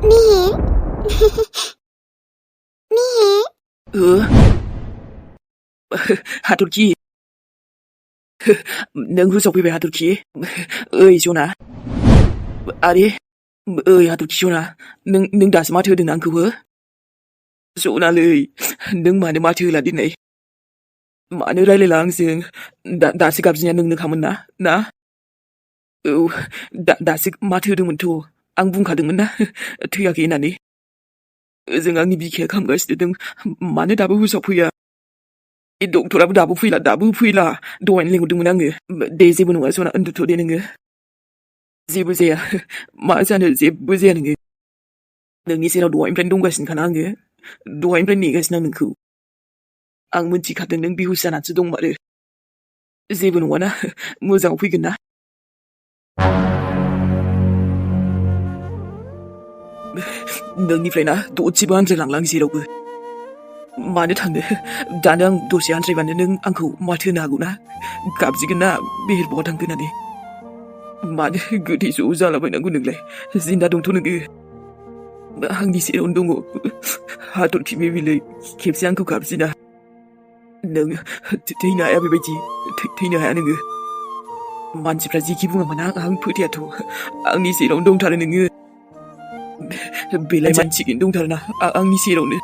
Meher? Meher? हाथरखि नों हुसाव फैबाय हाथरखि ओइ सना आरे ओइ हाथरखि सना नों दासो माथो होदों आंखौ हो सनालै नों मानो माथो होला दिनै मानो रायलायला आंजों दासो गाबज्रिनाया नोंनोखामोन ना औ दासो माथो होदोंमोनथ' आं बुंखादोंमोन ना थैयाखै होननानै ओजों आंनि बिखाया खामगासिनो दं मानो दाबो हुसाव फैया डक्टराबो दाबो फैला दहायनो लिंहरदोंमोन आङो दे जेबो नङा सना उन्दुथ' दे नोङो जेबो जाया मा जानो जेबो जाया नोङो नोंनि सेराव दहायनिफ्रायनो दंगासिनोखाना आङो दहायनिफ्राय नेगासिनो आं नोंखौ आं मिथिखादों नों बेहुस जानानैसो दंमारो जेबो नङाना मोजाङाव फैगोन ना नोंनिफ्राय ना दसेबो आनज्रायलांला आं जेरावबो मानो थांनो दानो आं दसे आनज्रायबानो नों आंखौ माथो होनो हागौ ना गाबजिगोन ना मेहेर बहा थांखो होननानै मानो गोथै ज' जालाबायनांगौ नोंलाय जिन्दा दंथ' नोङो आंनि सेरावनो दङ हाथरखि बेबिलै खेबसे आंखौ गाबजिना नों थैनो हाया बेबायदि थैनो हाया नोङो मानसिफ्रा जेखि बुङा मानो आं फोथायाथ' आंनि सेरावनो दंथारो नोङो बेलाय मानसिखैनो दंथारोना आंनि सेरावनो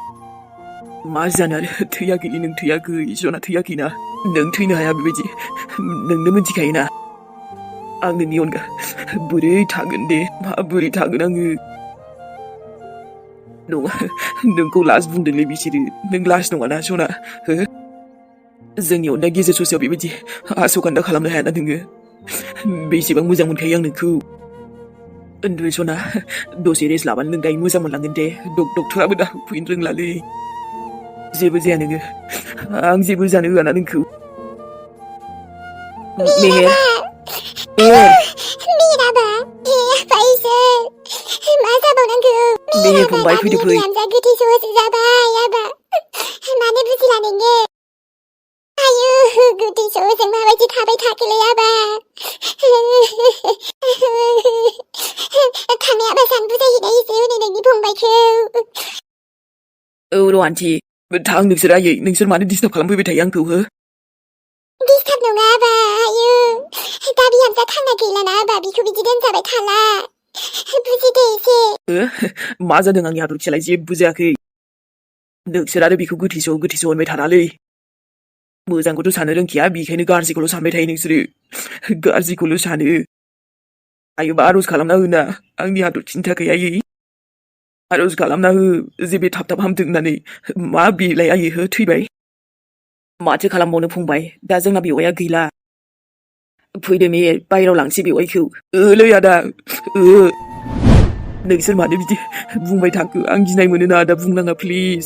मा जानो आरो थैयाखै नों थैयाखै जना थैयाखैना नों थैनो हाया बेबायदि नोंनो मिथिखायोना आं नोंनि अनगा बोरै थागोन दे माबोरै थागोन आङो नङा नोंखौ लास्ट बुंदोंलै बिसोरो नों लास्ट नङाना सना हो जोंनि अनला गेजेर ससेयाव बेबायदि आस'खान्दा खालामनो हायाना नोङो बेसेबां मोजां मोनखायो आं नोंखौ उन्दु सना दसे रेस्ट लाबानो नों दायो मोजां मोनलांगोन दे डक्टराबो दा फैनो रोंलालै जेबो जाया नोङो आं जेबो जानो होआना नोंखौ मेहेर मेहेराबा आफायसो मा जाबावनांगौ मेहेर फंबाय फैदो फै बिहामजा गोथै सहसो जाबाय आबा मानो बुजिला नोङो आयु गोथै सहजों माबायदि थाबाय थाखोलै आबा थांनाय आबा सान बुजायहैनाय एसे हनै नोंनि फंबायखौ औ र' आन्थि थां नोंसोर आयै नोंसोर मानो डिस्टार्ब खालामफैबाय थायो आंखौ हो डिस्टार्ब नङा आबा आयु दा बिहामजा खाना गैलाना आबा बिखौ बिदि दोनजाबाय थाला बुजिदो एसे मा जादों आंनि हाथरखियालाय जेबो जायाखै नोंसोर आरो बेखौ गोथैस' होनबाय थानालै मोजांखौथ' सानो रोंखाया बेखायनो गाज्रिखौल' सानबाय थायो नोंसोरो गाज्रिखौल' सानो आयोबा आर'ज खालामना होना आंनि हाथरखिनि थाखाय आयै आर'ज खालामना हो जे बे थाब हामथों होननानै मा बेलाय आयै हो थैबाय माथो खालामबावनो फंबाय दा जोंना बेवाइया गैला फैदो मेहेर बायहेराव लांसै बेवाइखौ ओलै आदा नोंसोर मानो बिदि बुंबाय थाखो आं गिनाय मोनोना आदा बुंनाङा प्लिज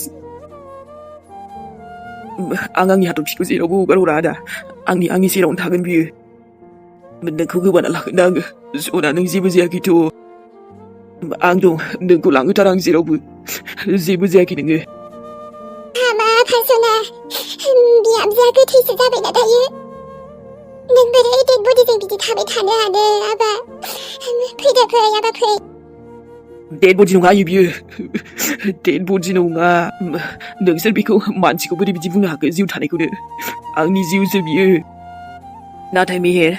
आं आंनि हाथरखिखौ जेरावबो हगार हरा आदा आंनि सेरावनो थागोन बियो नोंखौ गोबाना लागोन आङो सना नों जेबो जायाखैथ' आं दं नोंखौ लांहोथार आं जेरावबो जेबो जायाखै नोङो हामा फासना बिहामजोआ गोथैसो जाबायना दायो नों बोरै डेड बडिजों बिदि थाबाय थानो हानो आबा फैदो फै आबा फै डेड बडि नङा आयै बियो डेड बडि नङा नोंसोर बेखौ मानसिखौ बोरै बिदि बुंनो हाखो जिउ थानायखौनो आंनि जिउसो बियो नाथाय मेहेर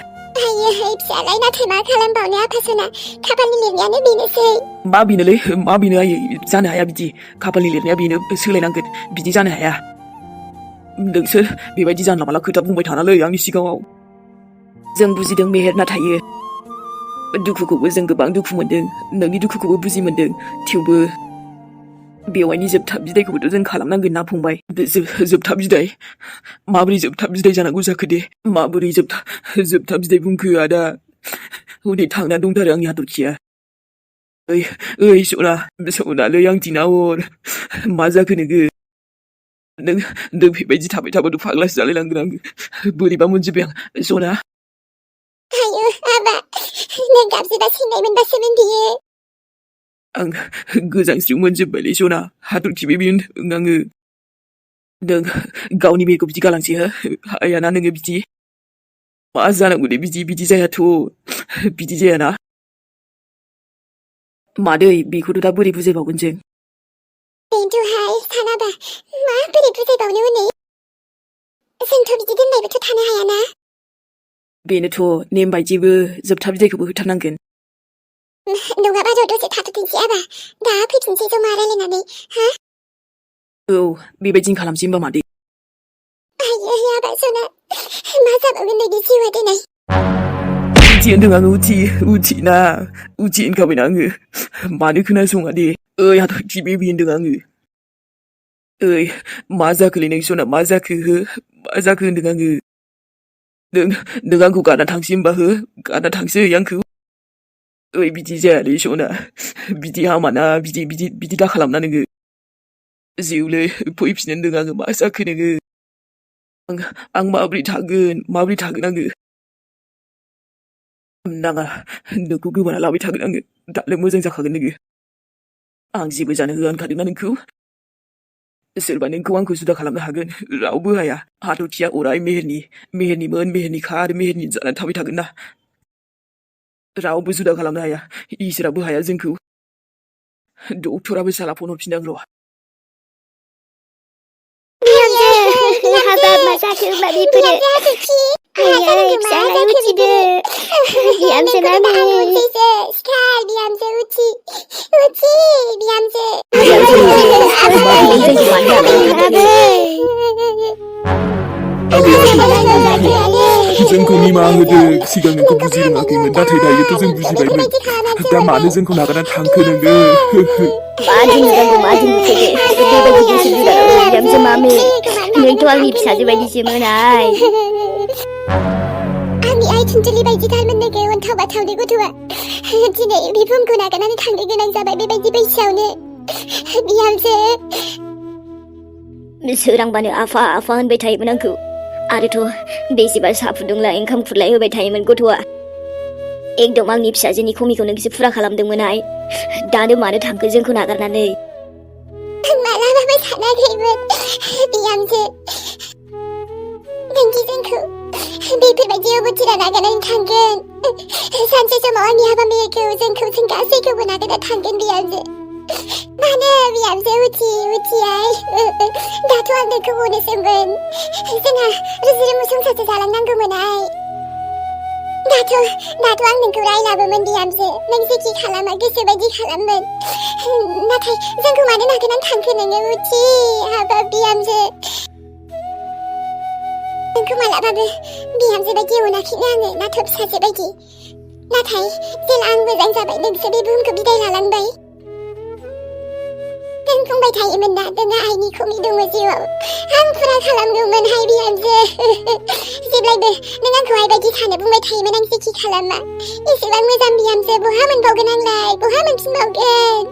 आयै फिसालाय नाथाय मा खालामबावनो आफासना खाफालनि लिरनायानो बेनोसै मा बेनो आयै जानो हाया बिदि खाफालनि लिरनाया बेनो सोलायनांगोन बिदि जानो हाया नोंसोर बेबायदि जानला माला खोथा बुंबाय थानालै आंनि सिगाङाव जों बुजिदों मेहेर नाथाय दुखुखौबो जों गोबां दुखु मोनदों नोंनि दुखुखौबो बुजि मोनदों थेवबो बेवाइनि जोबथा बिदायखौबोथ' जों खालामनांगोन ना फंबाय जोबथा बिदाय माबोरै जोबथा बिदाय जानांगौ जाखो दे माबोरै जोबथा बिदाय बुंखो आदा हनै थांना दंथारो आंनि हाथरखिया ओइ सनालै आं दिना हर मा जाखो नोङो नों बेबायदि थाबाय थाबाथ' फाग्लासो जालायलांगोन आं बोरैबा मोनजोब्बाय आं सना आयु आबा नों गाबज्रिबा सिनाय मोनबासोमोन बियो आं गोजांस्रिउ मोनजोब्बायलै सना हाथरखि बेबि होनदों आङो नों गावनि मेगखौ बिदि गालांसै हो हायाना नोङो बिदि मा जानांगौ दे बिदि जायाथ' बिदि जायाना 마दै बेखौथ' दा बोरै बुजायबावगोन जों बेनोथ'हाय सानाबा माबोरै बुजायबावनो हनै जोंथ' बिदि दोननायबोथ' थानो हायाना बेनोथ' नेम बायदिबो जोबथा बिदायखौबो होथारनांगोन नङाबा र' दसे थाथ'थोंसै आबा दा फैफिनसै जमा रायलायनानै हा औ बेबायदिनो खालामसै होमबा मादै आयै आबा सना मा जाबावगोन नोंनि जिउआ दिनै उथि होनदों आङो उथि ना उथि होनखाबायना आङो मानो खोनासङा दे ओइ हाथरखि बेबि होनदों आङो ओइ मा जाखोलै नों सना मा जाखो हो मा जाखो होनदों आङो नों आंखौ गारना थांसै होमबा हो गारना थांसै आंखौ ओइ बिदि जायालै सना बिदि हामाना बिदि दा खालामना नोङो जिउलै फैफिन होनदों आङो मा जाखो नोङो आं माब्रै थागोन आङो नाङा नोंखौ गोमाना लाबाय थागोन आङो दालाय मोजां जाखागोन नोङो आं जेबो जानो होआ होनखादोंना नोंखौ सोरबा नोंखौ आंखौ जुदा खालामनो हागोन रावबो हाया हाथरखिया अराय मेहेरनिखा आरो मेहेरनि जानानै थाबाय थागोन ना रावबो जुदा खालामनो हाया इसोराबो हाया जोंखौ डक्टराबो साला फन हरफिनदों र' बिहामजो हाबाब मा जाखो होमबा बेफोरो आयै फिसालाय उथिदो बिहामजो मामि सिखार बिहामजो उथि बिहामजो जोंखौ निमाहा होदो सिगां नोंखौ बुजि रोङाखैमोन नाथाय दायोथ' जों बुजिबायमोन दा मानो जोंखौ नागारना थांखो नोङो बेबायदि गोसो गोदानाव बिहामजो मामि नोंथ' आंनि फिसाजो बायदिसोमोनहाय आंनि आइ थुनजुलि बायदिथारमोन नोगो अन्थाव बाथावनि गथ'आ दिनै बे बुहुमखौ नागारनानै थांनो गोनां जाबाय बेबायदि बैसोआवनो बिहामजो सोरांबानो आफा होनबाय थायोमोन आंखौ आरोथ' बेसेबा साहा फुदुंलाय ओंखाम खुरलाय होबाय थायोमोन गथ'आ एकदम आंनि फिसाजोनि खमिखौ नोंसो फुरा खालामदोंमोनहाय दानो मानो थांखो जोंखौ नागारनानै मालाबाबो सानाखैमोन बिहामजो नोंदि जोंखौ बेफोरबायदि अबथिरा नागारनानै थांगोन सानसे समाव आंनि हाबा मेहेरखौ जों गासैखौबो नागारना थांगोन बिहामजो मानो बिहामजो उथियाय दाथ' आं नोंखौ अनोसोमोन जोंहा रुजु रुमु संसारसो जालांनांगौमोनहाय दाथ' आं नोंखौ रायलाबोमोन बिहामजो नों जेखि खालामा गोसोबायदि खालाममोन नाथाय जोंखौ मानो नागारनानै थांखो नोङो उथि हाबाब बिहामजो नोंखौ मालाबाबो बिहामजो बायदि अनाखैनो आङो नाथाय फिसाजो बायदि नाथाय जेला आं मोजां जाबाय नोंसो बे बुहुमखौ बिदाय लालांबाय जों बुंबाय थायोमोन ना नोंहा आइनि खमि दङ जिउआव आं फुरा खालामगौमोनहाय बिहामजो जेब्लायबो नों आंखौ आइबायदि थानो बुंबाय थायोमोन आं जेखि खालामा एसेबां मोजां बिहामजो बहा मोनबावगोन आंलाय बहा मोनफिनबावगोन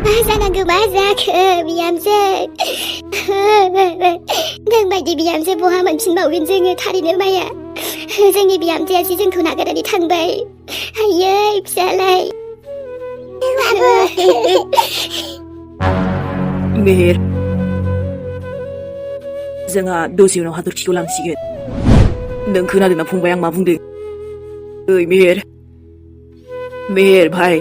मा जानांगौ मा जाखो बिहामजो नोंबायदि बिहामजो बहा मोनफिनबावगोन जोङो थारैनो माया जोंनि बिहामजोआसो जोंखौ नागारनानै थांबाय आयै फिसालाय मेहेर जोंहा दसे उनाव हाथरखिखौ लांसिगोन नों खोनादोंना फंबाय आं मा बुंदों ओइ मेहेर भाई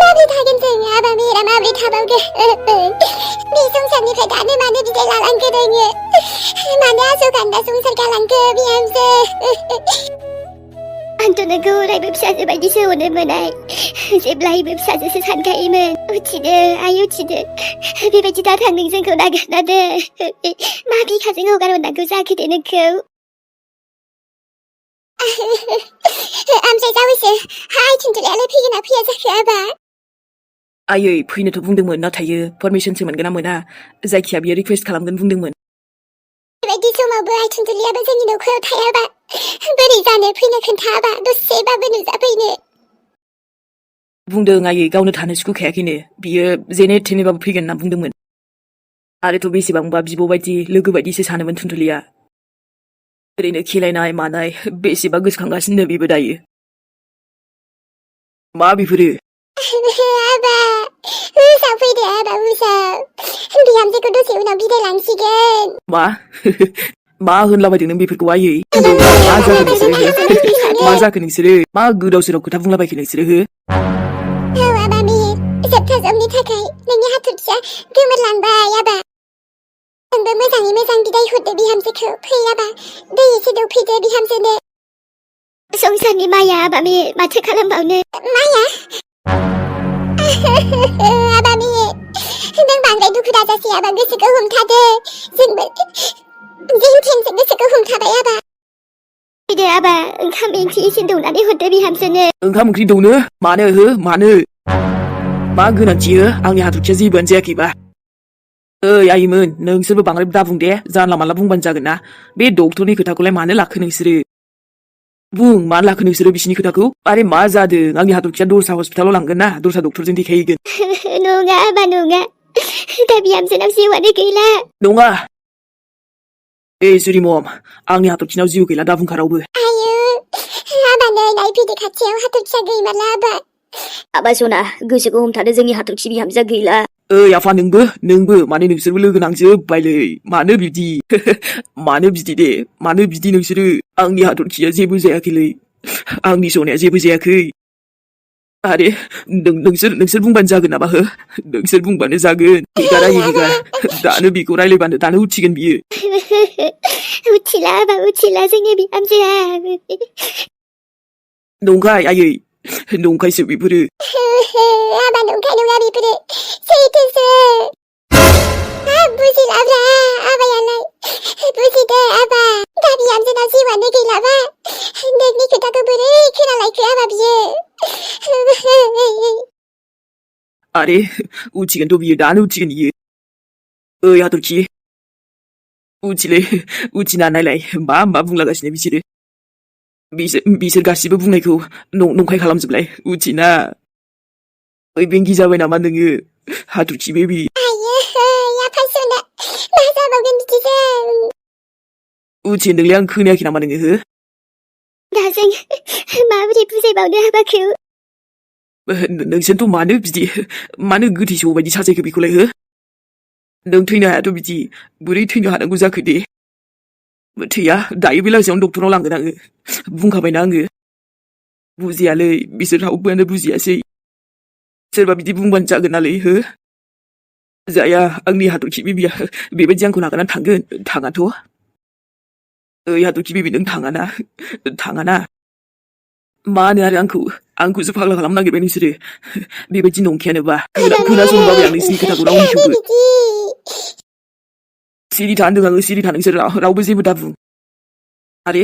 माबोरै थागोन जोङो आबा मेहेरा माबोरै थाबावगोन बे संसारनिफ्राय दानो मानो बिदाय लालांखो नोङो मानो आस'खान्दा संसार गालांखो बिहामजो आंथ' नोंखौ अरायबो फिसाजो बायदिसो अनोमोनहाय जेब्लायबो फिसाजोसो सानखायोमोन उथिदो आइ उथिदो बेबायदि दा थांदों जोंखौ नागारनानै मा बिखाजों हगार हरनांगौ जाखो दे नोंखौ ओमफ्राय जावैसो हाय थुनजुलियालाय फैगोन ना फैया जाखो आबा आयै फैनोथ' बुंदोंमोन नाथाय पारमिसनसो मोनगोन ना मोना जायखिया बियो रिकुवेस्ट खालामगोन बुंदोंमोन बेबायदि समावबो आइ थुनजुलियाबो जोंनि न'खराव थायाबा बोरै जानो फैनो खोन्थाबा दसेबाबो नुजाफैनो बुंदों आयै गावनो थानो सुखुखायाखैनो बियो जेने थेनेबाबो फैगोन होनना बुंदोंमोन आरोथ' बेसेबांबा बिब' बायदि लोगो बायदिसो सानोमोन थुनथुलिया ओरैनो खेलायनाय मानाय बेसेबा गोसोखांगासिनो बेबो दायो मा बेफोरो आबा उसाव फैदो आबा उसाव बिहामजोखौ दसे उनाव बिदाय लांसिगोन मा मा होनलाबायदों नों बेफोरखौ आयै मा जाखो नोंसोरो मा जाखो नोंसोरो मा गोदाव सोराव खोथा बुंलाबायखो नोंसोरो हो औ आबा मिहिर जोबथा समनि थाखाय नोंनि हाथरखिया गोमोरलांबाय आबा नोंबो मोजाङै मोजां बिदाय हरदो बिहामजोखौ फै आबा दै एसे दौफैदो बिहामजोनो संसारनि माया आबा मिहिर माथो खालामबावनो माया आबा मिहिर नों बांद्राय दुखु दाजासै आबा गोसोखौ हमथादो जोंबो जेन थेनजों गोसोखौ हमथाबाय आबा फैदो आबा ओंखाम ओंख्रि एसे दौनानै हरदो बिहामजोनो ओंखाम ओंख्रि दौनो मानो हो मानो मा गोनांथि हो आंनि हाथरखिया जेबोआनो जायाखैबा ओइ आइमोन नोंसोरबो बांद्राय दाबुं दे जानला मानला बुंबानो जागोन ना बे डक्टरनि खोथाखौलाय मानो लाखो नोंसोरो बुं मानो लाखो नोंसोरो बिसिनि खोथाखौ आरे मा जादों आंनि हाथरखिया दस्रा हस्पिटालाव लांगोन ना दस्रा डक्टरजों देखायहैगोन नङा आबा नङा दा बिहामजोनाव जिउआनो गैला नङा ए सुरि मम आंनि हाथरखिनाव जिउ गैला दाबुंखा रावबो आयु आबा नै नायफैदो खाथियाव हाथरखिया गैमारला आबा आबा सना गोसोखौ हमथादो जोंनि हाथरखि बिहामजोआ गैला ओइ आफा नोंबो माने नोंसोरबो लोगो नांजोबबायलै मानो बिदि मानो बिदि दे मानो बिदि नोंसोरो आंनि हाथरखिया जेबो जायाखैलै आंनि सनाया जेबो जायाखै आरे नोंसोर बुंबानो जागोन नामा हो नोंसोर बुंबानो जागोन हेगारा हेगार दानो बेखौ रायलायबानो दानो उथिगोन बियो उथिला आबा उथिला जोंनि बिहामजोआ नंखाय आयै नंखायसो बेफोरो आबा नंखाय नङा बेफोरो सैथोसो बुजिलाब्रा आबायालाय बुजिदो आबा दा बिहामजोनाव जिउआनो गैलाबा नोंनि खोथाखौ बोरै खोनालायखो आबा बियो आरे उथिगोनथ' बियो दानो उथिगोन बियो ओइ हाथरखि उथिलै उथिना नायलाय मा बुंलागासिनो बिसोर गासिबो बुंनायखौ नंखाय खालामजोबलाय उथिना ओइ बेंगि जाबाय नामा नोङो हाथरखि बेबि आयै आफा सना मा जाबावगोन बिदिजों उथि होनदोंलै आं खोनायाखै नामा नोङो हो दा जों माबोरै बुजायबावनो हाबाखौ नोंसोरथ' मानो गोथै सौ बायदि साजायखो बेखौलाय हो नों थैनो हायाथ' बिदि बोरै थैनो हानांगौ जाखो दे थैया दायो बेलासियावनो डक्टरनाव लांगोन आङो बुंखाबायना आङो बुजियालै बिसोर रावबोआनो बुजियासै सोरबा बिदि बुंबानो जागोन नालै हो जाया आंनि हाथरखि बेबिया बेबायदि आंखौ नागारनानै थांगोन थाङाथ' ओइ हाथरखि बेबि नों थाङाना मा होनो आरो आंखौसो फाग्ला खालामनो नागिरबाय नोंसोरो बेबायदि नंखायानोबा खोनासंबाय आं नोंसिनि खोथाखौ रावनिखौबो सिरि था होनदों आङो सिरि था नोंसोर रावबो जेबो दाबुं आरे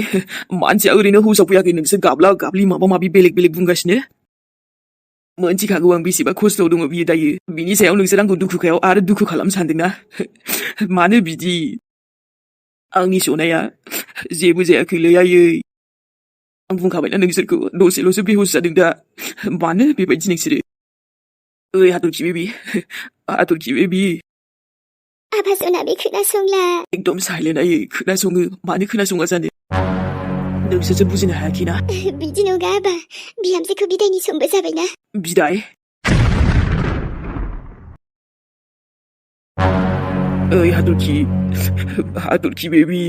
मानसिया ओरैनो हौसाव फैयाखै नोंसोर गाबला गाबलि माबा माबि बेलेग बुंगासिनो मोनथिखागौ आं बेसेबा खस्थ'आव दङ बियो दायो बिनि सायाव नोंसोर आंखौ दुखुखायाव आरो दुखु खालामनो सानदोंना मानो बिदि आंनि सनाया जेबो जायाखैलै आयै आं बुंखाबायना नोंसोरखौ दसेल'सो बेहुस जादों दा मानो बेबायदि नोंसोरो ओइ हाथरखि बेबि आबा सना बे खोनासंला एकदम साइलेन्ट आयै खोनासङो मानो खोनासङा जानो नोंसोरसो बुजिनो हायाखैना बिदि नङा आबा बिहामजोखौ बिदायनि समबो जाबायना बिदाय ओइ हाथरखि बेबि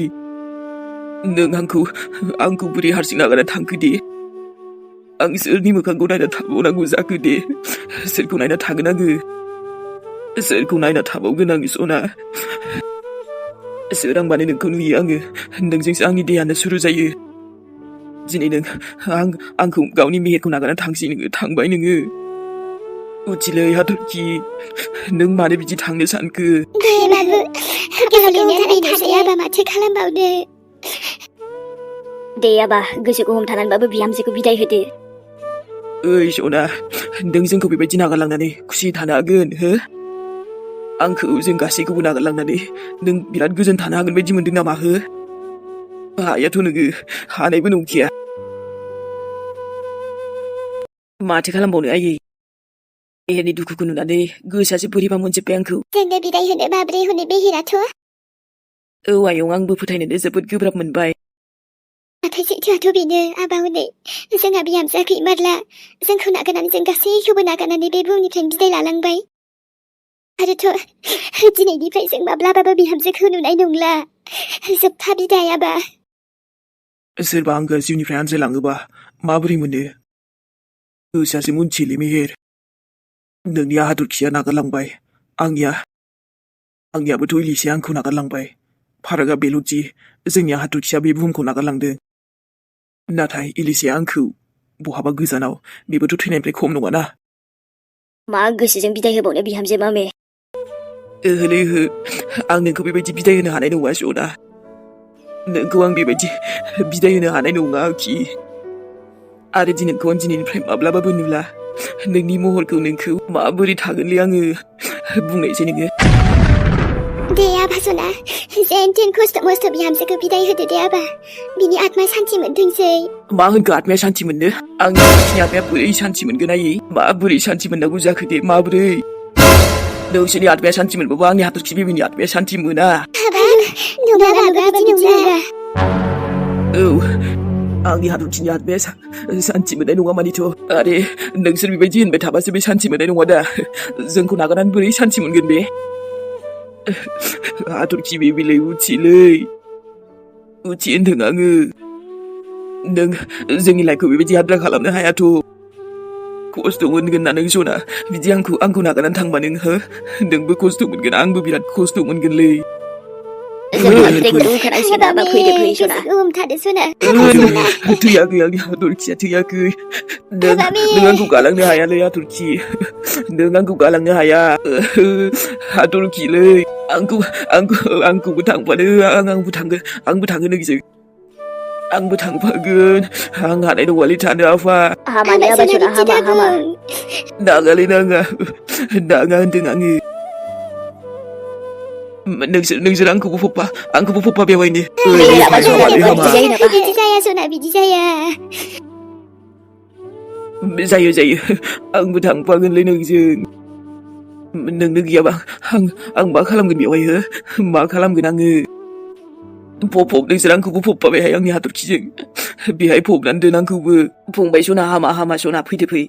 नों आंखौ बोरै हारसिं नागारना थांखो दे आं सोरनि मोखांखौ नायना थाबावनांगौ जाखो दे सोरखौ नायना थागोन आङो सोरखौ नायना थाबावगोन आङो सना सोरांबानो नोंखौ नुयो आङो नोंजोंसो आंनि देहानो सुरु जायो दिनै नों आंखौ गावनि मेहेरखौ नागारना थांबाय नोङो उथिलै हाथरखि नों मानो बिदि थांनो सानखो आबा माथो खालामबावनो दे आबा गोसोखौ हमथानानैबाबो बिहामजोखौ बिदाय होदो ओइ सना नों जोंखौ बेबायदि नागारलांनानै खुसि थानो हागोन हो आंखौ जों गासैखौबो नागारलांनानै नों बिराद गोजोन थानो हागोन बायदि मोनदों नामा हो हायाथ' नोङो हानायबो नंखाया माथो खालामबावनो आयै मेहेरनि दुखुखौ नुनानै गोसोआसो बोरैबा मोनजोब्बाय आंखौ जोंनो बिदाय होनो माब्रै हनो मेहेराथ' औ आयं आंबो फोथायनोनो जोबोद गोब्राब मोनबाय नाथाय सैथोआथ' बेनो आबा हनै जोंहा बिहामजोआ गैमारला जोंखौ नागारनानै जों गासैखौबो नागारनानै बे बुहुमनिफ्रायनो बिदाय लालांबाय आरोथ' दिनैनिफ्राय जों माब्लाबाबो बिहामजोखौ नुनाय नंला जोबथा बिदायाबा सोरबा आंगो जिउनिफ्राय आनज्रायलाङोबा माबोरै मोनो गोसोआसो मोनथियोलै मेहेर नोंनि हाथरखिया नागारलांबाय आंनियाबोथ' इलिसे आंखौ नागारलांबाय फारागा बेल'दि जोंनि हाथरखिया बे बुहुमखौ नागारलांदों नाथाय इलिसेया आंखौ बहाबा गोजानाव बेबोथ' थैनायनिफ्राय खम नङाना मा गोसोजों बिदाय होबावनो बिहामजो मामे ओहोलै ओहो आं नोंखौ बेबायदि बिदाय होनो हानाय नङा सना नोंखौ आं बेबायदि बिदाय होनो हानाय नङा आखि आरो नोंखौ आं दिनैनिफ्राय माब्लाबाबो नुला नोंनि महरखौ नोंखौ माबोरै थागोनलै आङो बुंनायसै नोङो दे आबा सना जेन थेन खस्थ' मस्थ' बिहामजोखौ बिदाय होदो दे आबा बिनि आत्मा सान्थि मोनथोंसै मा होनखो आत्माया सान्थि मोननो आंनि आत्माया बोरै सान्थि मोनगोन आयै माबोरै सान्थि मोननांगौ जाखो दे माबोरै नोंसोरनि आत्माया सान्थि मोनबाबो आंनि हाथरखि बेबिनि आत्माया सान्थि मोना औ आंनि हाथरखिनि आत्माया सान्थि मोननाय नङा मानिथ' आरे नोंसोर बेबायदि होनबाय थाबासो बे सान्थि मोननाय नङा दा जोंखौ नागारनानै बोरै सान्थि मोनगोन बे हाथरखि बेबिलाय उथिलै उथि होनदों आङो नों जोंनि लाइफखौ बेबायदि आद्रा खालामनो हायाथ' खस्थ' मोनगोन ना नों सना बिदि आंखौ नागारनानै थांबा नों हो नोंबो खस्थ' मोनगोन आंबो बिराद खस्थ' मोनगोनलै जोंहा बिदायखौ होखानांसिगोन आबा फैदो सना हमथादो सना थैयाखै आंनि हाथरखिया थैयाखै नों आंखौ गालांनो हायालै हाथरखि नों आंखौ गालांनो हाया हाथरखिलै आंखौबो थांफानो आंबो थांगोन नोंजों आंबो थांफागोन आं हानाय नङालै थानो आफा हामालै आबा सना हामा नाङालै नाङा होनदों आङो नोंसोर आंखौबो फप्पा बेवहायनो बिदि जाया सना बिदि जाया जायो आंबो थांफागोनलै नोंजों नोंनो गैयाबा आं मा खालामगोन बेवहाय हो मा खालामगोन आङो नोंसोर आंखौबो फप्पाबायहाय आंनि हाथरखिजों बेहाय फबनानै दोन आंखौबो फंबाय सना हामा सना फैदो फै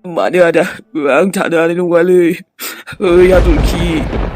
मानो आदा आं थानो हानाय नङालै ओइ हाथरखि